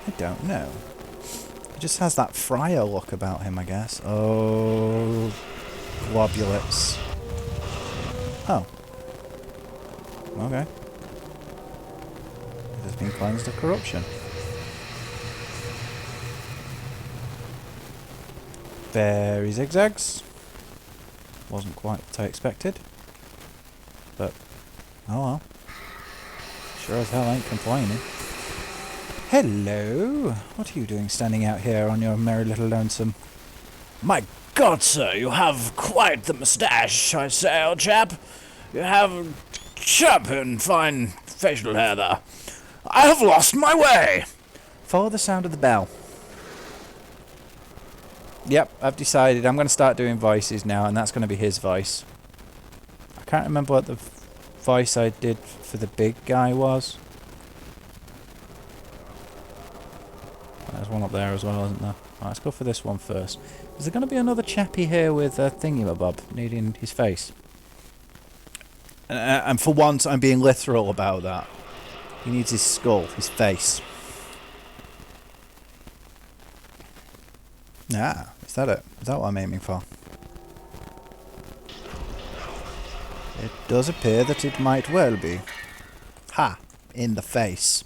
I don't know. He just has that friar look about him, I guess. Oh, globulates. Oh. Okay. It has been cleansed of corruption. Very zigzags. Wasn't quite what I expected. But, oh well. Sure as hell ain't complaining. Hello! What are you doing standing out here on your merry little lonesome? My God, sir, you have quite the moustache, I say, old chap. You have sharp and fine facial hair there. I have lost my way. Follow the sound of the bell. Yep, I've decided I'm going to start doing voices now, and that's going to be his voice. I can't remember what the voice I did for the big guy was. There's one up there as well, isn't there? Right, let's go for this one first. Is there going to be another chappie here with a thingy-mabob needing his face? And for once, I'm being literal about that. He needs his skull, his face. Ah, is that it? Is that what I'm aiming for? It does appear that it might well be. Ha! In the face.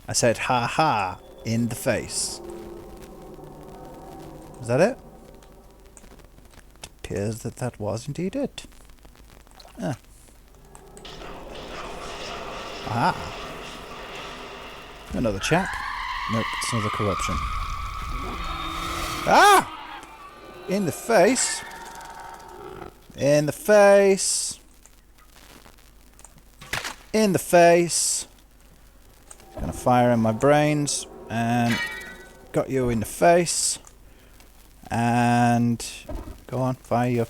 I said ha ha! In the face. Is that it? It appears that that was indeed it. Ah. Aha! Another chap. Nope, it's another corruption. Ah! In the face. In the face. In the face. Gonna fire in my brains. And got you in the face. And go on, fire you.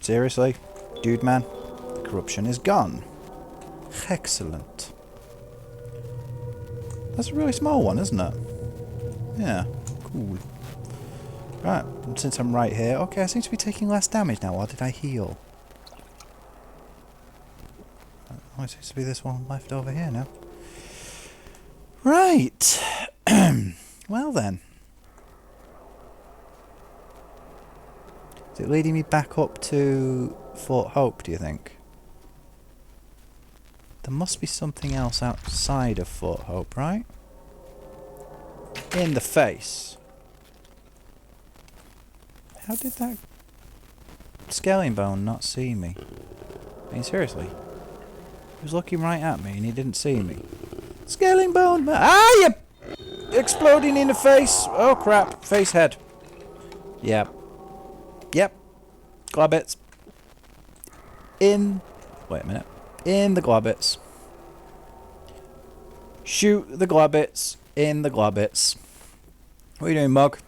Seriously? Dude man. The corruption is gone. Excellent. That's a really small one, isn't it? Yeah. Cool. Right, since I'm right here, okay, I seem to be taking less damage now, or did I heal? Oh, it seems to be this one left over here now. Right. Well then. Is it leading me back up to Fort Hope, do you think? There must be something else outside of Fort Hope, right? In the face. How did that scaling bone not see me? I mean, seriously. He was looking right at me and he didn't see me. Scaling bone! Ah, you exploding in the face! Oh crap, face head. Yep. Yep. Globbits. In... Wait a minute. In the globbits. Shoot the globbits. In the globbits. What are you doing, Mug?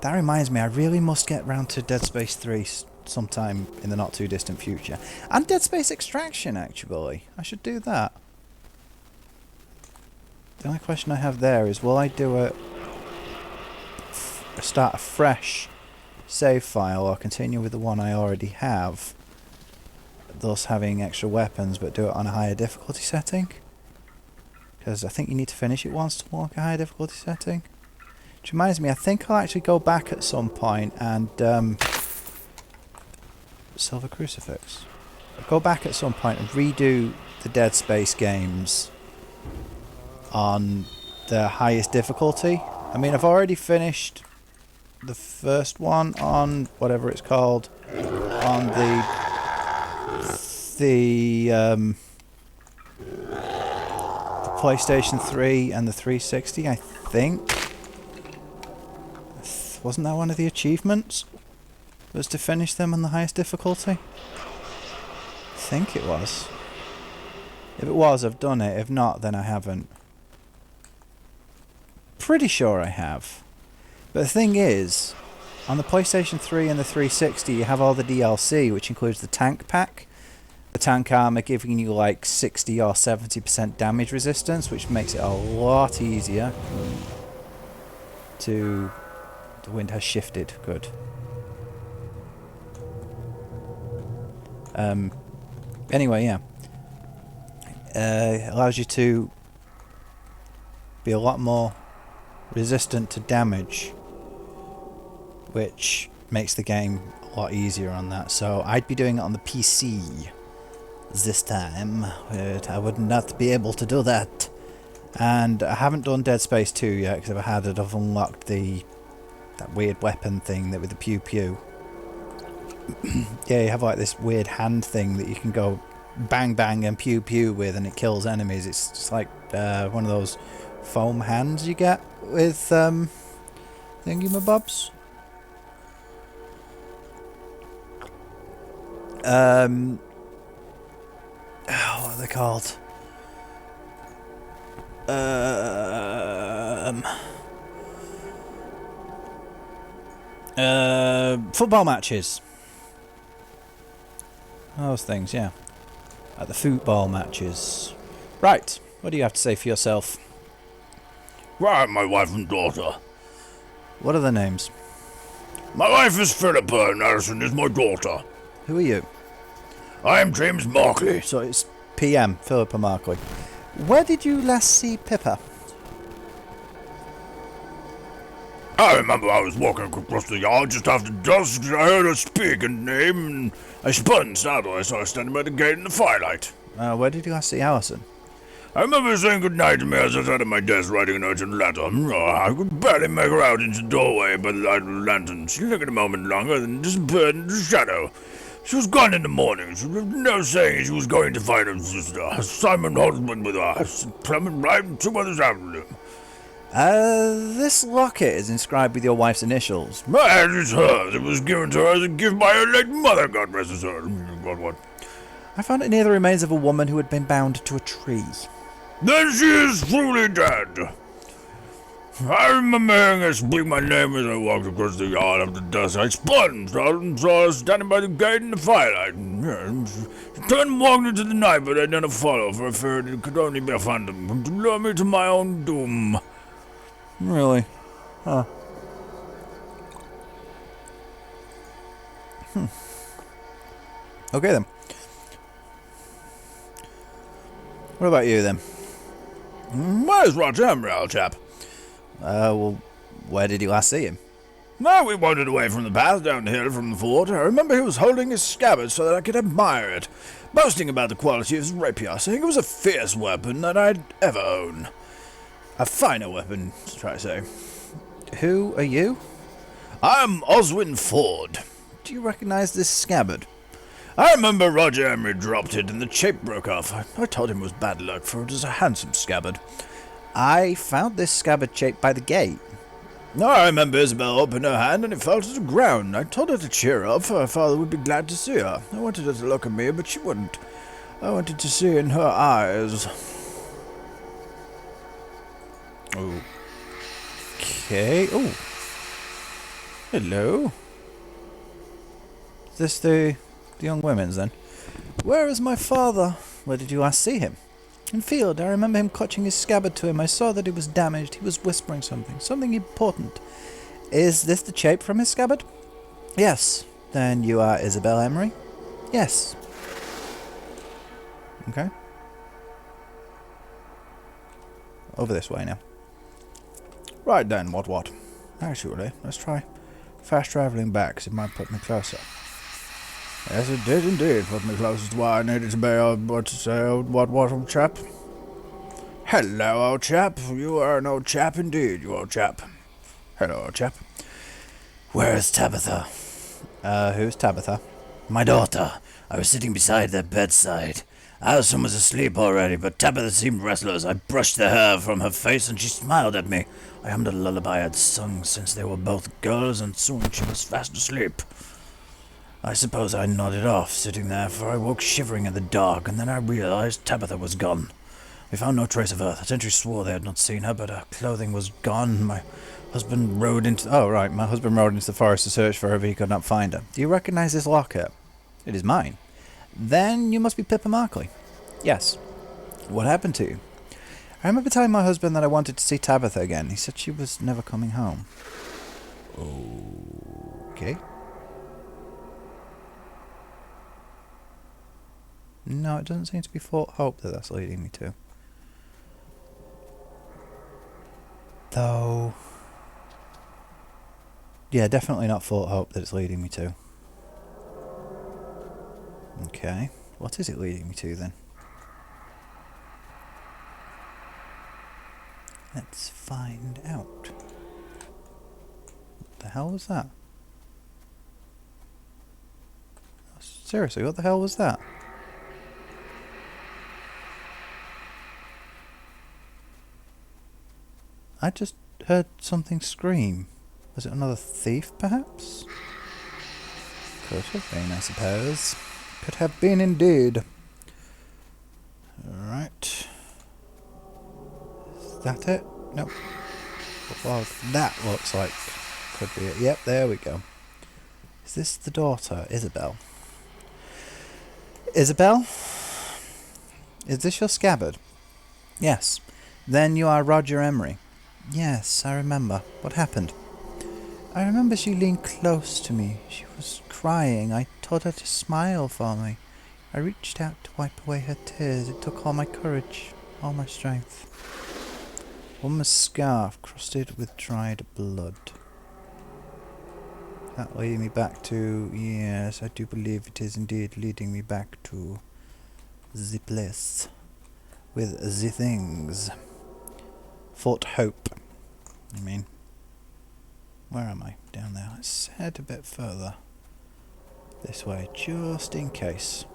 That reminds me, I really must get round to Dead Space 3 sometime in the not too distant future. And Dead Space Extraction, actually. I should do that. The only question I have there is, will I do a start a fresh save file or continue with the one I already have, thus having extra weapons, but do it on a higher difficulty setting? Because I think you need to finish it once to unlock a higher difficulty setting. Which reminds me, I think I'll actually go back at some point and Silver Crucifix. I'll go back at some point and redo the Dead Space games on the highest difficulty. I mean, I've already finished the first one on whatever it's called on the PlayStation 3 and the 360, I think. Wasn't that one of the achievements? Was to finish them on the highest difficulty? I think it was. If it was, I've done it. If not, then I haven't. Pretty sure I have. But the thing is, on the PlayStation 3 and the 360, you have all the DLC, which includes the tank pack. The tank armor giving you like 60 or 70% damage resistance, which makes it a lot easier to... The wind has shifted. Good. Anyway, yeah. It allows you to be a lot more resistant to damage, which makes the game a lot easier on that. So I'd be doing it on the PC this time, but I would not be able to do that. And I haven't done Dead Space 2 yet, because if I had it, I've unlocked that weird weapon thing that with the pew pew. Yeah, you have like this weird hand thing that you can go bang bang and pew pew with, and it kills enemies. It's just like one of those foam hands you get with thingy-mabobs. What are they called? Football matches. Those things, yeah. At the football matches. Right, what do you have to say for yourself? Right, my wife and daughter. What are their names? My wife is Philippa and Alison is my daughter. Who are you? I am James Markley. So it's PM, Philippa Markley. Where did you last see Pippa? I remember I was walking across the yard just after dusk. I heard her speak a name, and I spun startled. I saw her standing by the gate in the firelight. Where did you last see Alison? I remember her saying goodnight to me as I sat at my desk writing an urgent letter. I could barely make her out into the doorway by the light of the lantern. She lingered a moment longer, then disappeared into the shadow. She was gone in the morning. She left no saying she was going to find her sister. Simon husband with her. Plummet right and 2 others after him. This locket is inscribed with your wife's initials. It is hers. It was given to her as a gift by her late mother, God rest her soul. God, what? I found it near the remains of a woman who had been bound to a tree. Then she is truly dead. I remember hearing her speak my name as I walked across the yard after dusk. I spun, startled, and saw her standing by the gate in the firelight. She turned and walked into the night, but I did not follow, for I feared it could only be a phantom, to lure me to my own doom. Really? Huh. Okay then. What about you then? Where's Roger Emery, old chap? Well, where did you last see him? No, we wandered away from the path down the hill from the fort. I remember he was holding his scabbard so that I could admire it, boasting about the quality of his rapier, saying it was a fierce weapon that I'd ever own. A finer weapon, to try to say. Who are you? I'm Oswin Ford. Do you recognize this scabbard? I remember Roger Emery dropped it and the shape broke off. I told him it was bad luck, for it was a handsome scabbard. I found this scabbard shaped by the gate. No, I remember Isabel opened her hand and it fell to the ground. I told her to cheer up, for her father would be glad to see her. I wanted her to look at me, but she wouldn't. I wanted to see in her eyes. Okay. Oh. Hello. Is this the young women's then? Where is my father? Where did you last see him? In field. I remember him clutching his scabbard to him. I saw that it was damaged. He was whispering something important. Is this the shape from his scabbard? Yes. Then you are Isabel Emery? Yes. Okay. Over this way now. Right then, what? Actually, let's try fast travelling back, 'cause it might put me closer. Yes, it did indeed put me closer to where I needed to be. What to say, what, old chap? Hello, old chap. You are an old chap indeed, you old chap. Hello, old chap. Where is Tabitha? Who's Tabitha? My daughter. I was sitting beside their bedside. Alison was asleep already, but Tabitha seemed restless. I brushed the hair from her face and she smiled at me. I hummed a lullaby I'd sung since they were both girls, and soon she was fast asleep. I suppose I nodded off, sitting there, for I woke shivering in the dark, and then I realized Tabitha was gone. We found no trace of her. The sentries swore they had not seen her, but her clothing was gone. My husband rode into the forest to search for her, but he could not find her. Do you recognize this locket? It is mine. Then you must be Pippa Markley. Yes. What happened to you? I remember telling my husband that I wanted to see Tabitha again. He said she was never coming home. Okay. No, it doesn't seem to be Fort Hope that's leading me to. Though, Yeah, definitely not Fort Hope that it's leading me to. Okay, what is it leading me to then? Let's find out. What the hell was that? Seriously, what the hell was that? I just heard something scream. Was it another thief, perhaps? Could have been, I suppose. Could have been indeed. Alright. Is that it? Nope. Well, that looks like could be it. Yep, there we go. Is this the daughter, Isabel? Isabel? Is this your scabbard? Yes. Then you are Roger Emery. Yes, I remember. What happened? I remember she leaned close to me. She was crying. I told her to smile for me. I reached out to wipe away her tears. It took all my courage, all my strength. Woman's scarf crusted with dried blood. That leading me back to... Yes, I do believe it is indeed leading me back to the place with the things. Fort Hope. I mean, where am I? Down there. Let's head a bit further this way, just in case.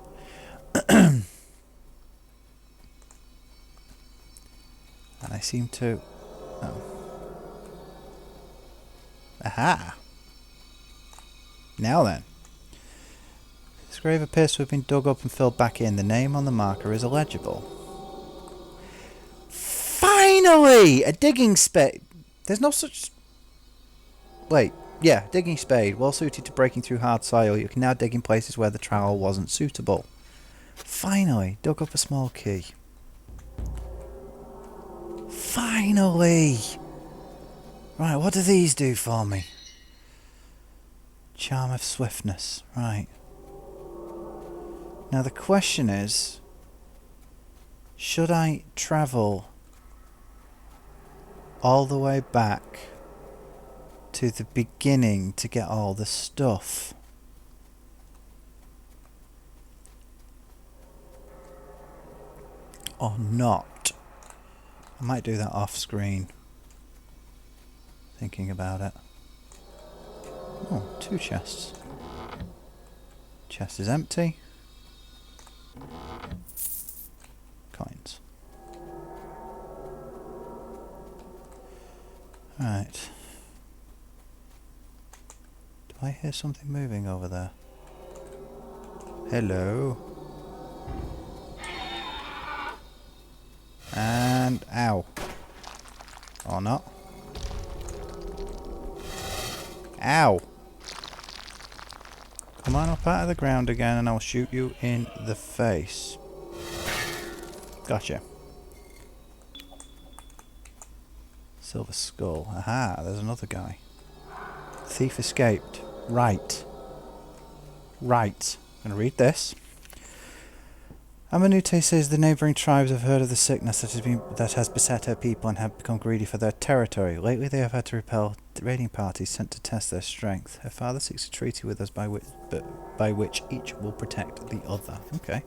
And I seem to... Oh. Aha! Now then. This grave appears to have been dug up and filled back in. The name on the marker is illegible. Finally! A digging spade! There's no such... Wait. Yeah, digging spade. Well suited to breaking through hard soil. You can now dig in places where the trowel wasn't suitable. Finally! Dug up a small key. Finally! Right, what do these do for me? Charm of swiftness. Right. Now the question is... Should I travel all the way back to the beginning to get all the stuff? Or not? I might do that off screen. Thinking about it. Oh, 2 chests. Chest is empty. Coins. Right. Do I hear something moving over there? Hello. And ow. Or not. Ow. Come on up out of the ground again and I'll shoot you in the face. Gotcha. Silver skull. Aha, there's another guy. Thief escaped. Right. Right. I'm going to read this. Amanute says the neighbouring tribes have heard of the sickness that has beset her people and have become greedy for their territory. Lately they have had to repel raiding parties sent to test their strength. Her father seeks a treaty with us by which each will protect the other. Okay.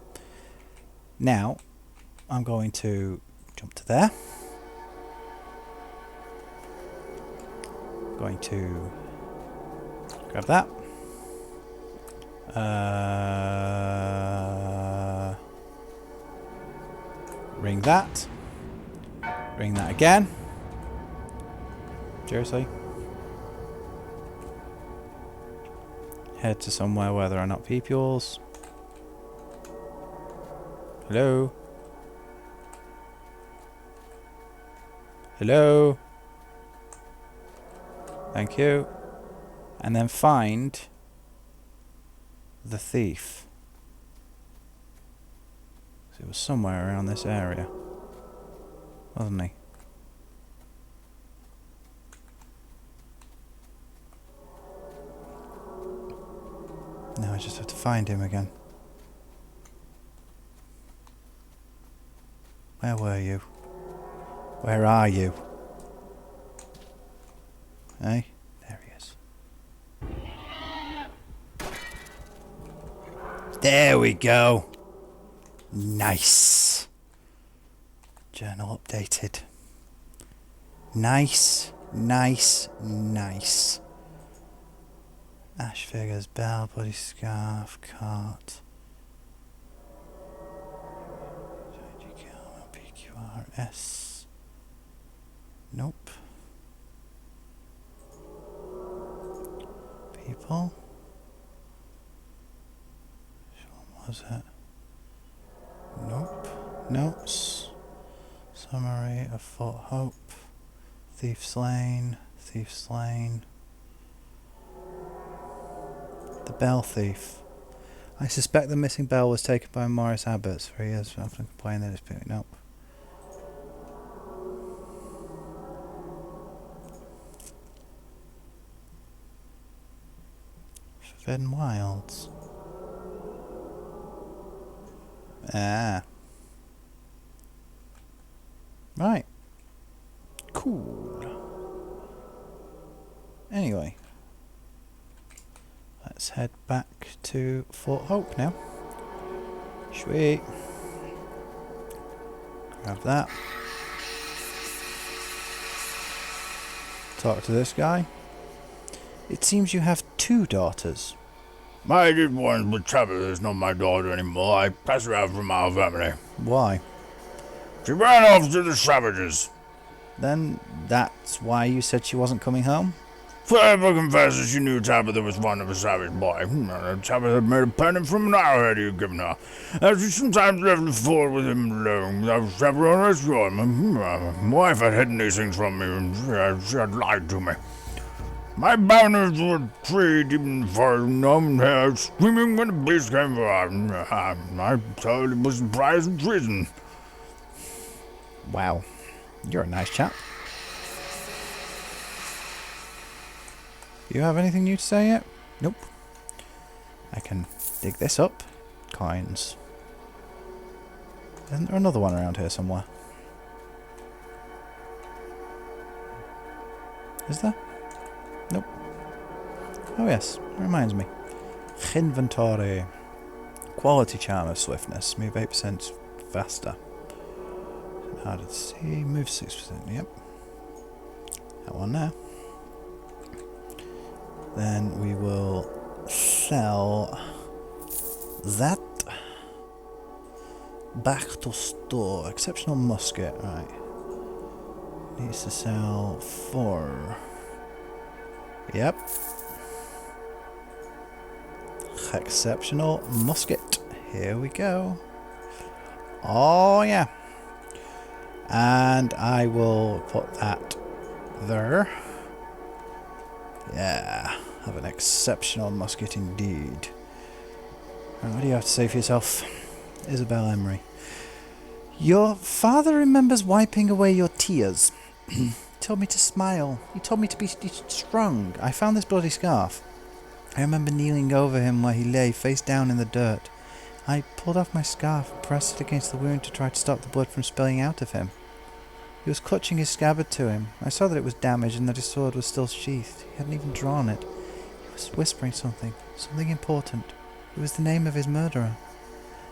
Now, I'm going to jump to there. Going to grab that. Ring that. Ring that again. Seriously? Head to somewhere where there are not peoples. Hello? Hello? Thank you. And then find the thief. It was somewhere around this area, wasn't he? Now I just have to find him again. Where were you? Where are you? Hey? There he is. There we go. Nice. Journal updated. Nice, nice, nice. Ash figures, bell, body scarf, cart. PQRS. Nope. People. Which one was it? Nope. Notes. Summary of Fort Hope. Thief slain. Thief slain. The bell thief. I suspect the missing bell was taken by Morris Abbots, for he has often complained that it's picking up. Forbidden Wilds. Ah. Right. Cool. Anyway. Let's head back to Fort Hope now. Sweet. Grab that. Talk to this guy. It seems you have 2 daughters. I did one, but Chapel is not my daughter anymore. I passed her out from our family. Why? She ran off to the savages. Then that's why you said she wasn't coming home? Forever confesses she knew Tabitha was fond of a savage boy. Tabitha had made a penny from an arrowhead he had given her, and she sometimes left the fort with him alone without chaperone or escort. My wife had hidden these things from me, and she had lied to me. My bounders were treed even for numbed hair, screaming when the beast came for her. I thought it was the price of treason. Wow. You're a nice chap. You have anything new to say yet? Nope. I can dig this up. Coins. Isn't there another one around here somewhere? Is there? Nope. Oh yes, it reminds me. Inventory. Quality charm of swiftness. Move 8% faster. Harder to see. Move 6%. Yep. That one there. Then we will sell that. Back to store. Exceptional musket. Right. Needs to sell 4. Yep. Exceptional musket. Here we go. Oh yeah. And I will put that there. Yeah. Have an exceptional musket indeed. Right, what do you have to say for yourself? Isabel Emery. Your father remembers wiping away your tears. He told me to smile. He told me to be strong. I found this bloody scarf. I remember kneeling over him where he lay face down in the dirt. I pulled off my scarf and pressed it against the wound to try to stop the blood from spilling out of him. He was clutching his scabbard to him. I saw that it was damaged and that his sword was still sheathed. He hadn't even drawn it. He was whispering something important. It was the name of his murderer.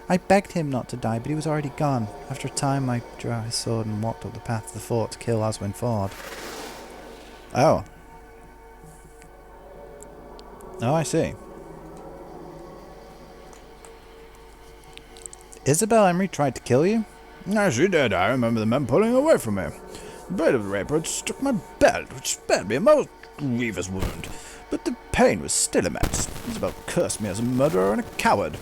I begged him not to die, but he was already gone. After a time, I drew out his sword and walked up the path to the fort to kill Oswin Ford. Oh. Oh, I see. Isabel Emery tried to kill you? Yes, she did. I remember the men pulling away from me. The blade of the rapier had struck my belt, which spared me a most grievous wound. But the pain was still immense. Isabel cursed me as a murderer and a coward.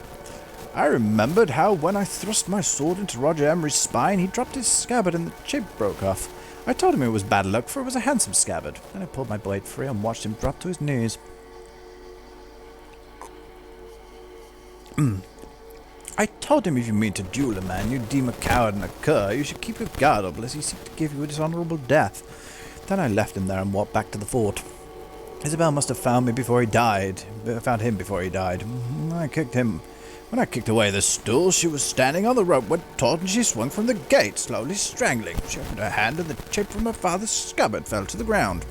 I remembered how when I thrust my sword into Roger Emery's spine, he dropped his scabbard and the chip broke off. I told him it was bad luck, for it was a handsome scabbard. Then I pulled my blade free and watched him drop to his knees. I told him if you mean to duel a man you deem a coward and a cur, you should keep your guard up lest he seek to give you a dishonourable death. Then I left him there and walked back to the fort. Isabel must have found me before he died. Found him before he died. When I kicked away the stool, she was standing on the rope when taut and she swung from the gate, slowly strangling. She opened her hand and the chip from her father's scabbard fell to the ground.